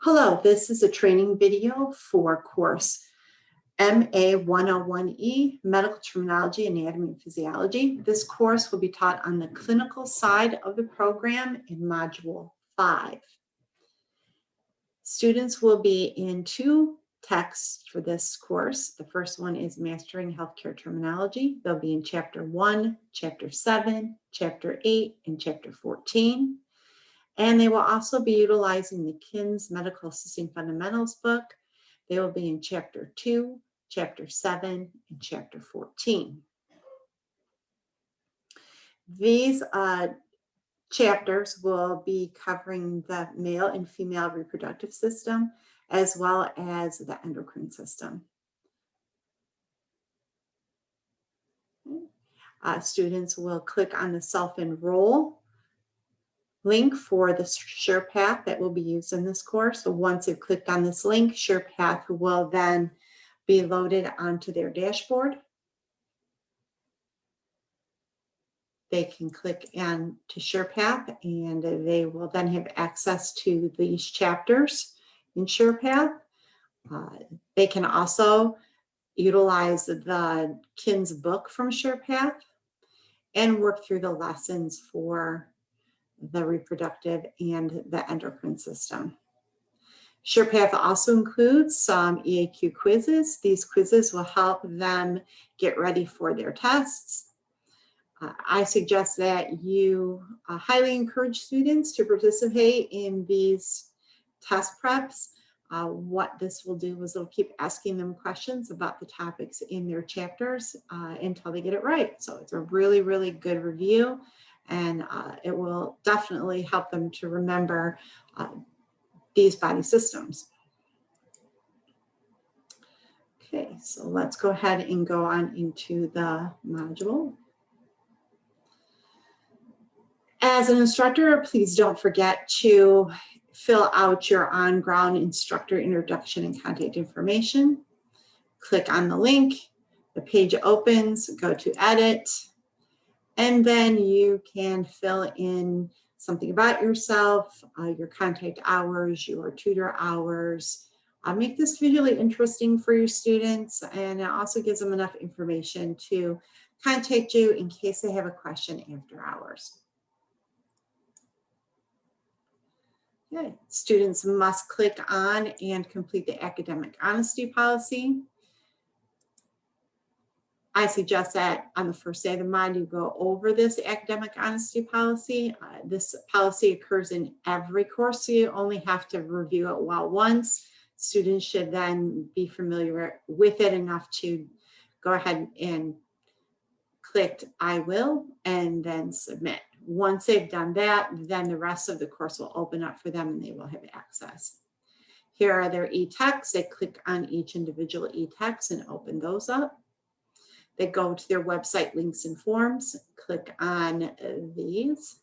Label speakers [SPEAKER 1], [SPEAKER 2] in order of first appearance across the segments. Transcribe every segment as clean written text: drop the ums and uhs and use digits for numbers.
[SPEAKER 1] Hello, this is a training video for course MA101E, Medical Terminology, Anatomy, and Physiology. This course will be taught on the clinical side of the program in Module 5. Students will be in two texts for this course. The first one is Mastering Healthcare Terminology. They'll be in Chapter 1, Chapter 7, Chapter 8, and Chapter 14. And they will also be utilizing the KINS Medical Assisting Fundamentals book. They will be in Chapter 2, Chapter 7, and Chapter 14. These chapters will be covering the male and female reproductive system, as well as the endocrine system. Students will click on the self-enroll link for the SurePath that will be used in this course. So once they've clicked on this link, SurePath will then be loaded onto their dashboard. They can click on to SurePath and they will then have access to these chapters in SurePath. They can also utilize the KINS book from SurePath and work through the lessons for the reproductive and the endocrine system. SurePath also includes some EAQ quizzes. These quizzes will help them get ready for their tests. I suggest that you highly encourage students to participate in these test preps. What this will do is it'll keep asking them questions about the topics in their chapters until they get it right. So it's a really, really good review, and it will definitely help them to remember these body systems. Okay, so let's go ahead and go on into the module. As an instructor, please don't forget to fill out your on-ground instructor introduction and contact information. Click on the link, the page opens, go to edit, and then you can fill in something about yourself, your contact hours, your tutor hours. Make this visually interesting for your students, and it also gives them enough information to contact you in case they have a question after hours. Okay. Students must click on and complete the academic honesty policy. I suggest that on the first day of the mod, you go over this academic honesty policy. This policy occurs in every course, so you only have to review it once. Students should then be familiar with it enough to go ahead and click I will and then submit. Once they've done that, then the rest of the course will open up for them and they will have access. Here are their e-texts. They click on each individual e-text and open those up. They go to their website links and forms, click on these.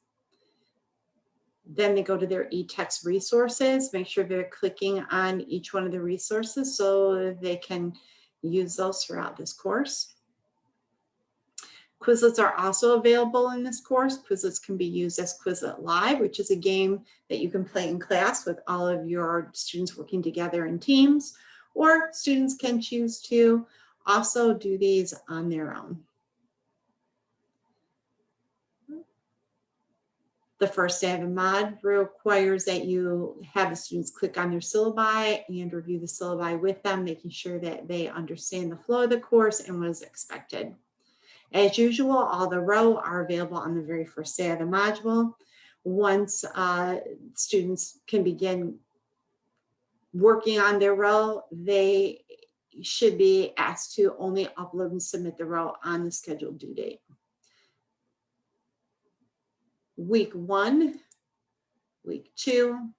[SPEAKER 1] Then they go to their e-text resources. Make sure they're clicking on each one of the resources so they can use those throughout this course. Quizlets are also available in this course. Quizlets can be used as Quizlet Live, which is a game that you can play in class with all of your students working together in teams, or students can choose to also do these on their own. The first day of a mod requires that you have the students click on their syllabi and review the syllabi with them, making sure that they understand the flow of the course and what is expected. As usual, all the row are available on the very first day of the module. Once students can begin working on their row, they should be asked to only upload and submit the row on the scheduled due date. Week 1, week 2,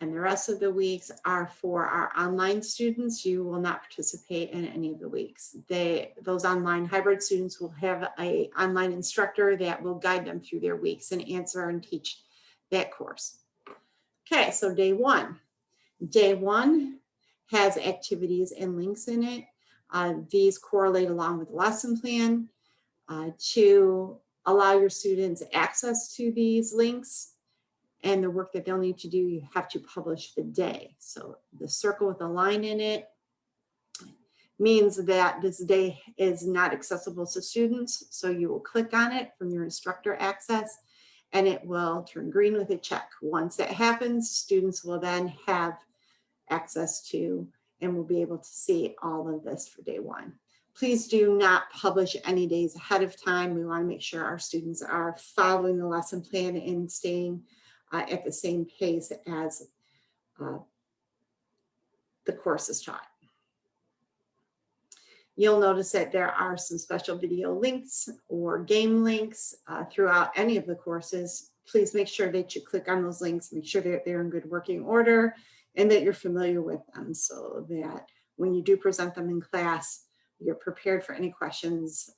[SPEAKER 1] and the rest of the weeks are for our online students. You will not participate in any of the weeks. Those online hybrid students will have an online instructor that will guide them through their weeks and answer and teach that course. Okay, so day 1. Day 1 has activities and links in it. These correlate along with the lesson plan to allow your students access to these links and the work that they'll need to do, you have to publish the day. So the circle with a line in it means that this day is not accessible to students. So you will click on it from your instructor access and it will turn green with a check. Once that happens, students will then have access to and will be able to see all of this for day one. Please do not publish any days ahead of time. We want to make sure our students are following the lesson plan and staying at the same pace as the course is taught. You'll notice that there are some special video links or game links throughout any of the courses. Please make sure that you click on those links, make sure that they're in good working order and that you're familiar with them so that when you do present them in class, you're prepared for any questions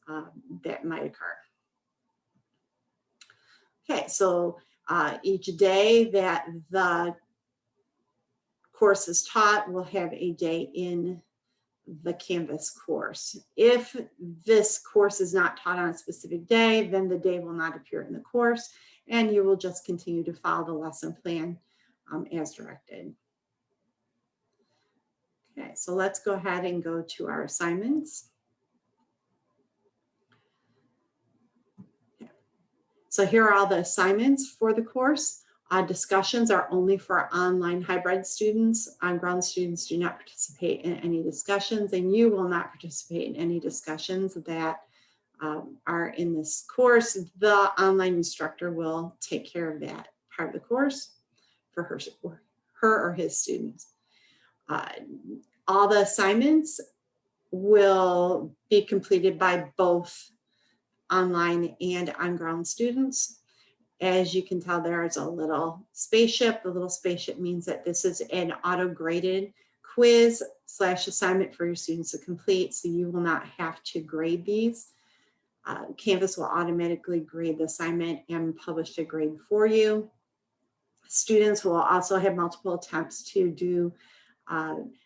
[SPEAKER 1] that might occur. Okay, so each day that the course is taught, we'll have a day in the Canvas course. If this course is not taught on a specific day, then the day will not appear in the course and you will just continue to follow the lesson plan as directed. Okay, so let's go ahead and go to our assignments. Okay. So here are all the assignments for the course. Discussions are only for online hybrid students. On-ground students do not participate in any discussions, and you will not participate in any discussions that are in this course. The online instructor will take care of that part of the course for her or his students. All the assignments will be completed by both online and on-ground students. As you can tell, there is a little spaceship. The little spaceship means that this is an auto-graded quiz / assignment for your students to complete, so you will not have to grade these. Canvas will automatically grade the assignment and publish a grade for you. Students will also have multiple attempts to do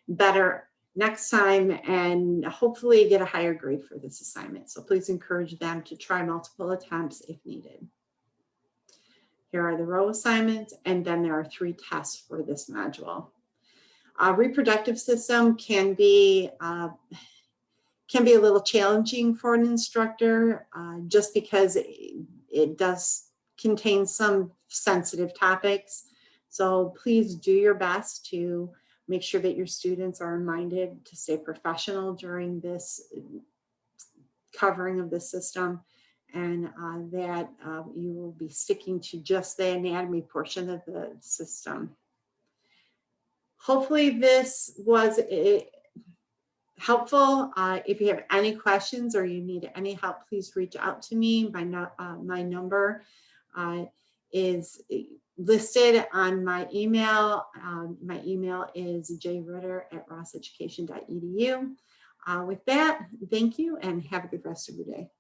[SPEAKER 1] better next time and hopefully get a higher grade for this assignment. So please encourage them to try multiple attempts if needed. Here are the row assignments, and then there are 3 tests for this module. Reproductive system can be a little challenging for an instructor just because it does contain some sensitive topics. So please do your best to make sure that your students are reminded to stay professional during this covering of the system, and that you will be sticking to just the anatomy portion of the system. Hopefully this was helpful. If you have any questions or you need any help, please reach out to me. My number is listed on my email. My email is jritter@rosseducation.edu. With that, thank you and have a good rest of your day.